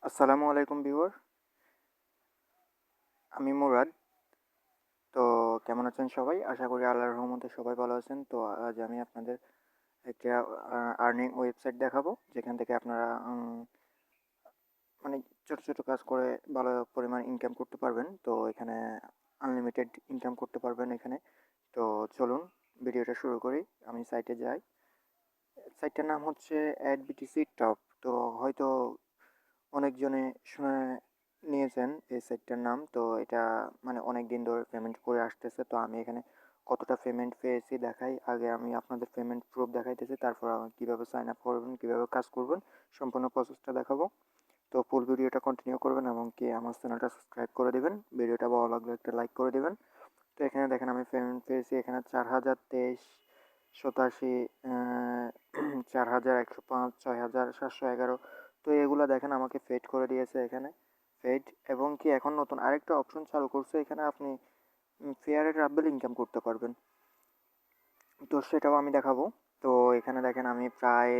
আসসালামু আলাইকুম ভিউয়ার, আমি মুরাদ। তো কেমন আছেন সবাই? আশা করি আল্লাহর রহমতে সবাই ভালো আছেন। তো আজ আমি আপনাদের একটা আর্নিং ওয়েবসাইট দেখাবো, যেখান থেকে আপনারা মানে ছোট ছোট কাজ করে ভালো পরিমাণ ইনকাম করতে পারবেন। তো এখানে আনলিমিটেড ইনকাম করতে পারবেন এখানে। তো চলুন ভিডিওটা শুরু করি। আমি সাইটে যাই। সাইটটার নাম হচ্ছে অ্যাডবিটিসি টপ। তো হয়তো অনেকজনে শুনে নিয়েছেন এই সাইটটার নাম। তো এটা মানে অনেক দিন ধরে পেমেন্ট করে আসতেছে। তো আমি এখানে কতটা পেমেন্ট পেয়েছি দেখাই। আগে আমি আপনাদের পেমেন্ট প্রুফ দেখাইতেছি, তারপর কীভাবে সাইন আপ করবেন, কীভাবে কাজ করবেন, সম্পূর্ণ প্রসেসটা দেখাবো। তো ফুল ভিডিওটা কন্টিনিউ করবেন এবং কি আমার চ্যানেলটা সাবস্ক্রাইব করে দেবেন। ভিডিওটা ভালো লাগলে একটা লাইক করে দেবেন। তো এখানে দেখেন আমি পেমেন্ট পেয়েছি এখানে 4023 87, 4105, 6711। তো এগুলো দেখেন আমাকে ফেড করে দিয়েছে এখানে, ফেড। এবং কি এখন নতুন আরেকটা অপশন চালু করছে, এখানে আপনি ফেয়ারের রাব্বেল ইনকাম করতে পারবেন। তো সেটাও আমি দেখাবো। তো এখানে দেখেন আমি প্রায়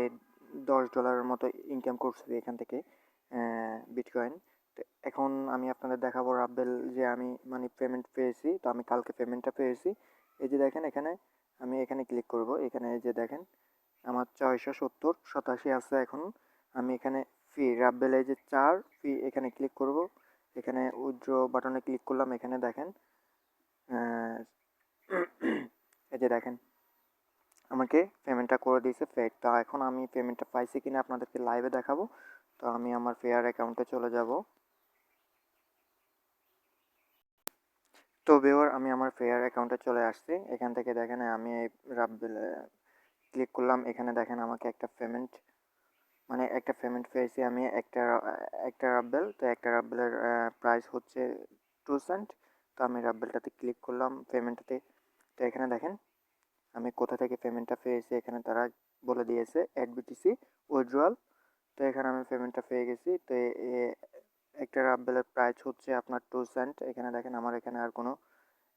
$10 মতো ইনকাম করছি এখান থেকে বিটকয়েন। তো এখন আমি আপনাদের দেখাবো রাব্বেল, যে আমি মানে পেমেন্ট পেয়েছি। তো আমি কালকে পেমেন্টটা পেয়েছি। এই যে দেখেন এখানে আমি এখানে ক্লিক করব। এখানে এই যে দেখেন আমার 670.87 আছে এখন। আমি এখানে ফি রাব্বেল এই যে 4 ফি এখানে ক্লিক করব। এখানে উইথড্র বাটনে ক্লিক করলাম। এখানে দেখেন এই যে দেখেন আমাকে পেমেন্টটা করে দিয়েছে ফেড। তো এখন আমি পেমেন্টটা পাইছি কিনা আপনাদেরকে লাইভে দেখাবো। তো আমি আমার ফেয়ার অ্যাকাউন্টে চলে যাব। তো ভিউয়ার আমি আমার ফেয়ার অ্যাকাউন্টে চলে আসছি। এখান থেকে দেখেন আমি এই রাব্বেল ক্লিক করলাম। এখানে দেখেন আমাকে একটা পেমেন্ট পেয়েছি আমি একটা রাব্বেল। তো একটা রাব্বেলের প্রাইস হচ্ছে 2 সেন্ট। তো আমি রাব্বেলটাতে ক্লিক করলাম, পেমেন্টটাতে। তো এখানে দেখেন আমি কোথা থেকে পেমেন্টটা পেয়েছি, এখানে তারা বলে দিয়েছে অ্যাডবিটিসি উইথড্রয়াল। তো এখানে আমি পেমেন্টটা পেয়ে গেছি। তো একটা রাব্বেলের প্রাইস হচ্ছে আপনার 2 সেন্ট। এখানে দেখেন আমার এখানে আর কোনো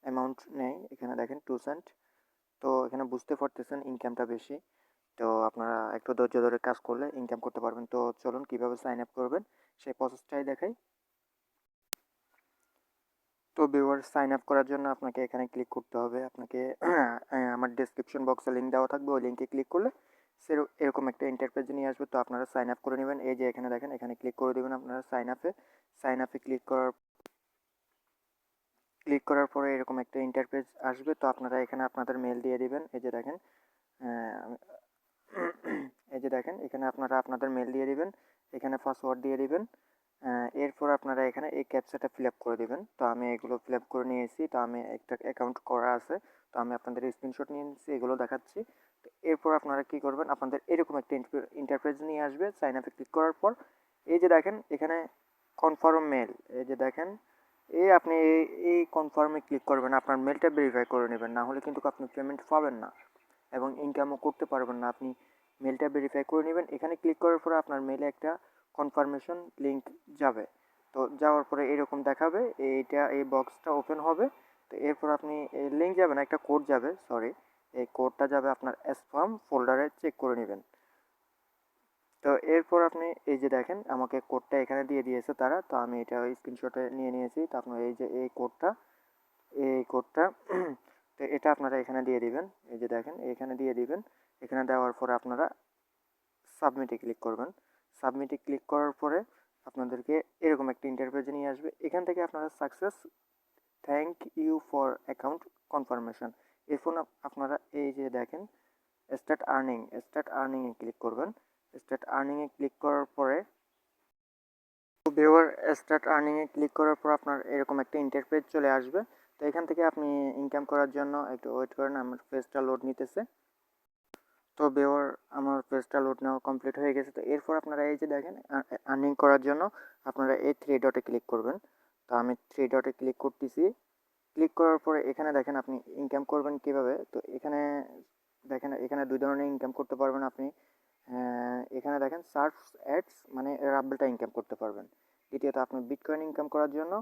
অ্যামাউন্ট নেই। এখানে দেখেন 2 সেন্ট। তো এখানে বুঝতে পারতেছেন ইনকামটা বেশি। তো আপনারা একটু ধৈর্য ধরে কাজ করলে ইনকাম করতে পারবেন। তো চলুন কীভাবে সাইন আপ করবেন সেই প্রসেসটাই দেখাই। তো ভিউয়ার সাইন আপ করার জন্য আপনাকে এখানে ক্লিক করতে হবে। আপনাকে আমার ডেসক্রিপশন বক্সে লিঙ্ক দেওয়া থাকবে, ওই লিঙ্কে ক্লিক করলে এরকম একটা ইন্টারফেস নিয়ে আসবে। তো আপনারা সাইন আপ করে নেবেন। এই যে এখানে দেখেন এখানে ক্লিক করে দেবেন আপনারা সাইন আপে ক্লিক করার পরে এরকম একটা ইন্টারফেস আসবে। তো আপনারা এখানে আপনাদের মেল দিয়ে দিবেন। এই যে দেখেন এই যে দেখেন এখানে আপনারা আপনাদের মেল দিয়ে দিবেন, এখানে পাসওয়ার্ড দিয়ে দিবেন। এরপর আপনারা এখানে এই ক্যাপচাটা ফিল আপ করে দিবেন। তো আমি এগুলো ফিল আপ করে নিয়েছি। তো আমি একটা অ্যাকাউন্ট করা আছে। তো আমি আপনাদের স্ক্রিনশট নিয়ে নিচ্ছি, এগুলো দেখাচ্ছি। তো এরপর আপনারা কি করবেন, আপনাদের এরকম একটা ইন্টারফেস নিয়ে আসবে সাইন আপে ক্লিক করার পর। এই যে দেখেন এখানে কনফার্ম মেল, এই যে দেখেন আপনি এই কনফার্মে ক্লিক করবেন, আপনার মেলটা ভেরিফাই করে নেবেন, না হলে কিন্তু আপনি পেমেন্ট পাবেন না এবং ইনকামও করতে পারবেন না। আপনি মেলটা ভেরিফাই করে নেবেন। এখানে ক্লিক করার পরে আপনার মেলে একটা কনফার্মেশন লিঙ্ক যাবে। তো যাওয়ার পরে এরকম দেখাবে, এই বক্সটা ওপেন হবে। তো এরপর আপনি এই লিঙ্ক যাবে না, একটা কোড যাবে, সরি, এই কোডটা যাবে আপনার স্প্যাম ফোল্ডারে, চেক করে নেবেন। তো এরপর আপনি এই যে দেখেন আমাকে কোডটা এখানে দিয়ে দিয়েছে তারা। তো আমি এটা স্ক্রিনশটে নিয়ে নিয়েছি। তো আপনার এই যে এই কোডটা তো এটা আপনারা এখানে দিয়ে দিবেন। এই যে দেখেন এখানে দিয়ে দিবেন। এখানে দেওয়ার পরে আপনারা সাবমিটে ক্লিক করবেন। সাবমিটে ক্লিক করার পরে আপনাদেরকে এরকম একটা ইন্টারফেসে নিয়ে আসবে। এখান থেকে আপনারা success, thank you for account confirmation. এরপর আপনারা এই যে দেখেন স্টার্ট আর্নিংয়ে ক্লিক করবেন। স্টার্ট আর্নিংয়ে ক্লিক করার পরে ভিউয়ার স্টার্ট আর্নিংয়ে ক্লিক করার পর আপনার এরকম একটা ইন্টারফেস চলে আসবে। তো এখান থেকে আপনি ইনকাম করার জন্য একটু ওয়েট করেন, আমার পেজটা লোড নিতেছে। তো ভিউয়ার আমার পেজটা লোড নেওয়া কমপ্লিট হয়ে গেছে। তো এরপর আপনারা এই যে দেখেন আর্নিং করার জন্য আপনারা এই 3 ডটে ক্লিক করবেন। তো আমি 3 ডটে ক্লিক করতেছি। ক্লিক করার পরে এখানে দেখেন আপনি ইনকাম করবেন কিভাবে। তো এখানে দেখেন এখানে 2 ধরনের ইনকাম করতে পারবেন আপনি। এখানে দেখেন সার্চ অ্যাডস, মানে রাব্বেলটা ইনকাম করতে পারবেন। দ্বিতীয়ত আপনি বিটকয়েন ইনকাম করার জন্য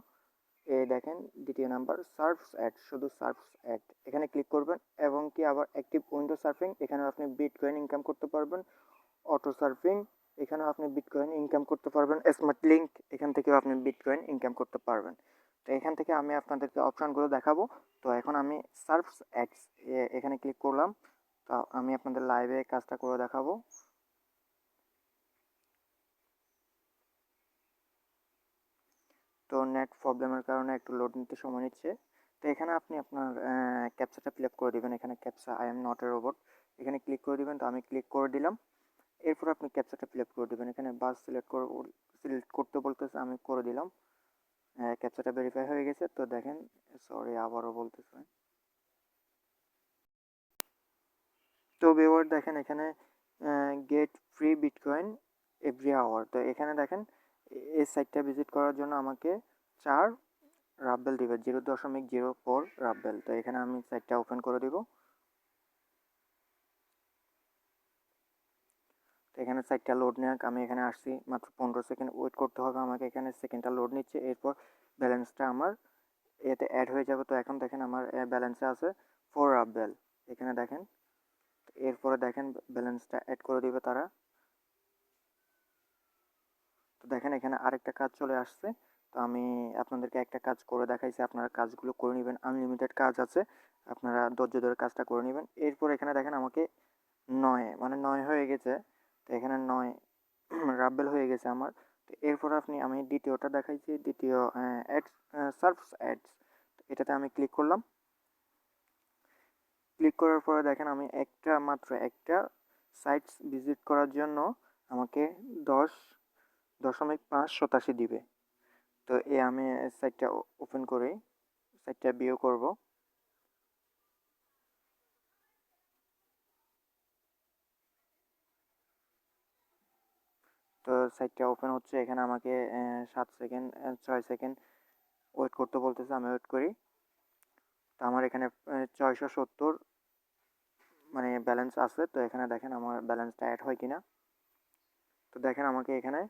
এই দেখেন দ্বিতীয় নাম্বার সার্ফস অ্যাড, শুধু সার্ফস অ্যাড এখানে ক্লিক করবেন। এবং কি আবার অ্যাক্টিভ উইন্ডো সার্ফিং, এখানে আপনি বিটকয়েন ইনকাম করতে পারবেন। অটো সার্ফিং, এখানেও আপনি বিটকয়েন ইনকাম করতে পারবেন। স্মার্ট লিঙ্ক এখান থেকেও আপনি বিটকয়েন ইনকাম করতে পারবেন। তো এখান থেকে আমি আপনাদেরকে অপশানগুলো দেখাবো। তো এখন আমি সার্চ অ্যাডস এখানে ক্লিক করলাম। তো আমি আপনাদের লাইভে কাজটা করে দেখাবো। তো নেট প্রবলেমের কারণে একটু লোড নিতে সময় নিচ্ছে। তো এখানে আপনি আপনার ক্যাপচাটা ফিল আপ করে দেবেন। এখানে captcha I am not a robot এখানে ক্লিক করে দিবেন। তো আমি ক্লিক করে দিলাম। এরপর আপনি ক্যাপচাটা ফিল আপ করে দেবেন। এখানে বাস সিলেক্ট করতে বলতেছে, আমি করে দিলাম। ক্যাপচাটা ভেরিফাই হয়ে গেছে। তো দেখেন, সরি আবারও বলতেছে। তো ভিউয়ার দেখেন এখানে get free bitcoin every hour. তো এখানে দেখেন এই সাইটটা ভিজিট করার জন্য আমাকে 4 রাব্বেল দিবে, 0.04 রাব্বেল। তো এখানে আমি সাইটটা ওপেন করে দিব। তো এখানে সাইটটা লোড নেওয়া, আমি এখানে আসছি মাত্র 15 সেকেন্ড ওয়েট করতে হবে আমাকে। এখানে সেকেন্ডটা লোড নিচ্ছে। এরপর ব্যালেন্সটা আমার এতে অ্যাড হয়ে যাবে। তো এখন দেখেন আমার ব্যালেন্সে আছে 4 রাব্বেল। এখানে দেখেন, এরপরে দেখেন ব্যালেন্সটা অ্যাড করে দিবে তারা। তো দেখেন এখানে আরেকটা কাজ চলে আসছে। তো আমি আপনাদেরকে একটা কাজ করে দেখাইছি, আপনারা কাজগুলো করে নেবেন। আনলিমিটেড কাজ আছে, আপনারা ধৈর্য ধরে কাজটা করে নেবেন। এরপর এখানে দেখেন আমাকে 9 মানে 9 হয়ে গেছে। তো এখানে 9 রাব্বেল হয়ে গেছে আমার। তো এরপর আমি দ্বিতীয়টা দেখাইছি, দ্বিতীয় অ্যাডস, সার্চ অ্যাডস, এটাতে আমি ক্লিক করলাম। ক্লিক করার পরে দেখেন আমি মাত্র একটা সাইটস ভিজিট করার জন্য আমাকে 10.5 শতাংশ দিবে। তো আমি সাইটটা ওপেন করি, সাইটটা ভিউ করব। তো সাইটটা ওপেন হচ্ছে। এখানে আমাকে 7 সেকেন্ড 6 সেকেন্ড ওয়েট করতে বলতেছে, আমি ওয়েট করি। তো আমার এখানে 670 মানে ব্যালেন্স আছে। তো এখানে দেখেন আমার ব্যালেন্সটা অ্যাড হয় কিনা। তো দেখেন আমাকে এখানে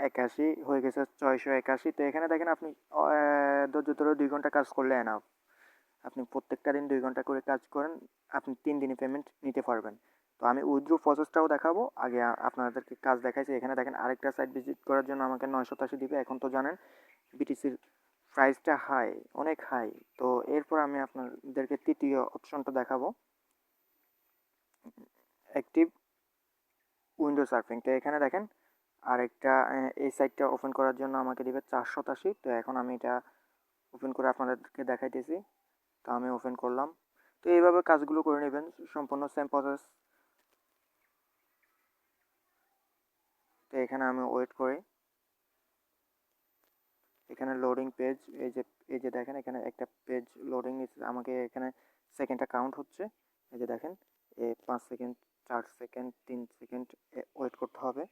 81 হয়ে গেছে, 681। তো এখানে দেখেন আপনি ধৈর্য ধরে 2 ঘন্টা কাজ করলে এনাফ। আপনি প্রত্যেকটা দিন 2 ঘন্টা করে কাজ করেন, আপনি 3 দিনে পেমেন্ট নিতে পারবেন। তো আমি উইথড্র প্রসেসটাও দেখাবো। আগে আপনাদেরকে কাজ দেখাইছি। এখানে দেখেন আরেকটা সাইট ভিজিট করার জন্য আমাকে 980 দিবে। এখন তো জানেন বিটিসির প্রাইসটা হাই, অনেক হাই। তো এরপর আমি আপনাদেরকে তৃতীয় অপশনটা দেখাবো, অ্যাক্টিভ উইন্ডো সার্ফিং। তো এখানে দেখেন আরেকটা এই সাইটটা ওপেন করার জন্য আমাকে দিবে 480। তো এখন আমি এটা ওপেন করে আপনাদেরকে দেখাইতেছি। তো আমি ওপেন করলাম। তো এইভাবে কাজগুলো করে নেবেন, সম্পূর্ণ সেম প্রসেস। তো এখানে আমি ওয়েট করি। এখানে লোডিং পেজ, এই যে দেখেন এখানে একটা পেজ লোডিং নিচ্ছে। আমাকে এখানে সেকেন্ডটা কাউন্ট হচ্ছে। এই যে দেখেন 5 সেকেন্ড, 4 সেকেন্ড, 3 সেকেন্ড ওয়েট করতে হবে।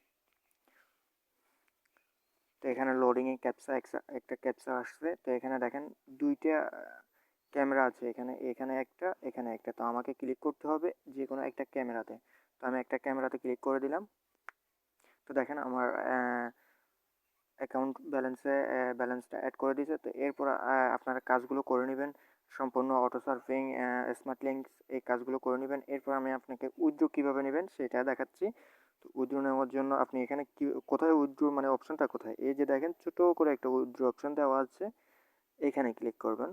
তো এখানে লোডিংয়ে একটা ক্যাপচা আসছে। তো এখানে দেখেন 2টা ক্যামেরা আছে, এখানে একটা, এখানে একটা। তো আমাকে ক্লিক করতে হবে যে কোনো একটা ক্যামেরাতে। তো আমি একটা ক্যামেরাতে ক্লিক করে দিলাম। তো দেখেন আমার অ্যাকাউন্ট ব্যালেন্সটা অ্যাড করে দিয়েছে। তো এরপর আপনারা কাজগুলো করে নেবেন, সম্পূর্ণ অটো সার্ফিং, স্মার্ট লিঙ্কস, এই কাজগুলো করে নেবেন। এরপর আমি আপনাকে উইথড্র কীভাবে নেবেন সেটা দেখাচ্ছি। তো উইথড্র নেওয়ার জন্য আপনি এখানে কোথায় উইথড্র মানে অপশনটা কোথায়, এই যে দেখেন ছোটো করে একটা উইথড্র অপশন দেওয়া আছে, এখানে ক্লিক করবেন।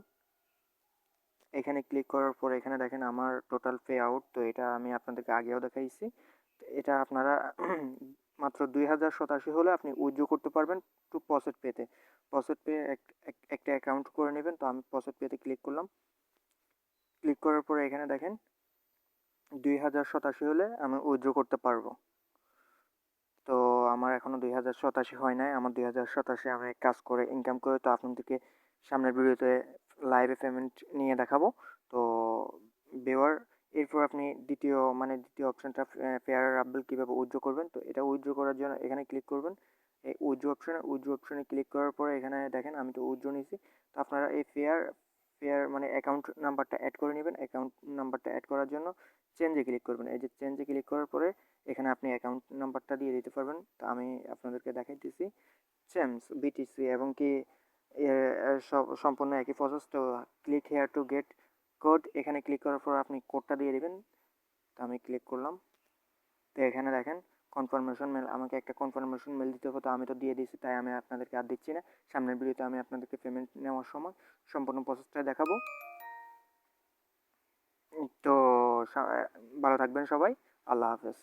এখানে ক্লিক করার পর এখানে দেখেন আমার টোটাল পে আউট। তো এটা আমি আপনাদেরকে আগেও দেখাইছি। তো এটা আপনারা মাত্র 2087 হলে আপনি উইথড্র করতে পারবেন টু পসেট পেতে। পসেট পে একটা অ্যাকাউন্ট করে নেবেন। তো আমি পসেট পেতে ক্লিক করলাম। ক্লিক করার পরে এখানে দেখেন 2087 হলে আমি উইথড্র করতে পারবো। তো আমার এখনও 2087 হয় নাই। আমার 2087 আমি কাজ করে ইনকাম করে তো আপনাদেরকে সামনের ভিডিওতে লাইভে পেমেন্ট নিয়ে দেখাবো। তো বেওয়ার এরপর আপনি দ্বিতীয় অপশানটা ফেয়ার রাব্বেল কীভাবে উইথড্র করবেন। তো এটা উইথড্র করার জন্য এখানে ক্লিক করবেন। এই উইথড্র অপশানে ক্লিক করার পরে এখানে দেখেন আমি তো উইথড্র নিয়েছি। তো আপনারা এই ফেয়ার মানে অ্যাকাউন্ট নাম্বারটা অ্যাড করে নেবেন। অ্যাকাউন্ট নাম্বারটা অ্যাড করার জন্য চেঞ্জে ক্লিক করবেন। এই যে চেঞ্জে ক্লিক করার পরে এখানে আপনি অ্যাকাউন্ট নাম্বারটা দিয়ে দিতে পারবেন। তো আমি আপনাদেরকে দেখাইতেছি চেমস বিটিসি এবং কি সম্পূর্ণ একই প্রসেস। তো click here to get code, এখানে ক্লিক করার পর আপনি কোডটা দিয়ে দিবেন। তো আমি ক্লিক করলাম। তো এখানে দেখেন কনফার্মেশন মেল, আমাকে একটা কনফার্মেশন মেল দিতে হতো, আমি তো দিয়ে দিয়েছি, তাই আমি আপনাদেরকে আর দিচ্ছি না। সামনের ভিডিওতে আমি আপনাদেরকে পেমেন্ট নেওয়ার সময় সম্পূর্ণ প্রসেসটা দেখাবো। তো ভালো থাকবেন সবাই। আল্লাহ হাফেজ।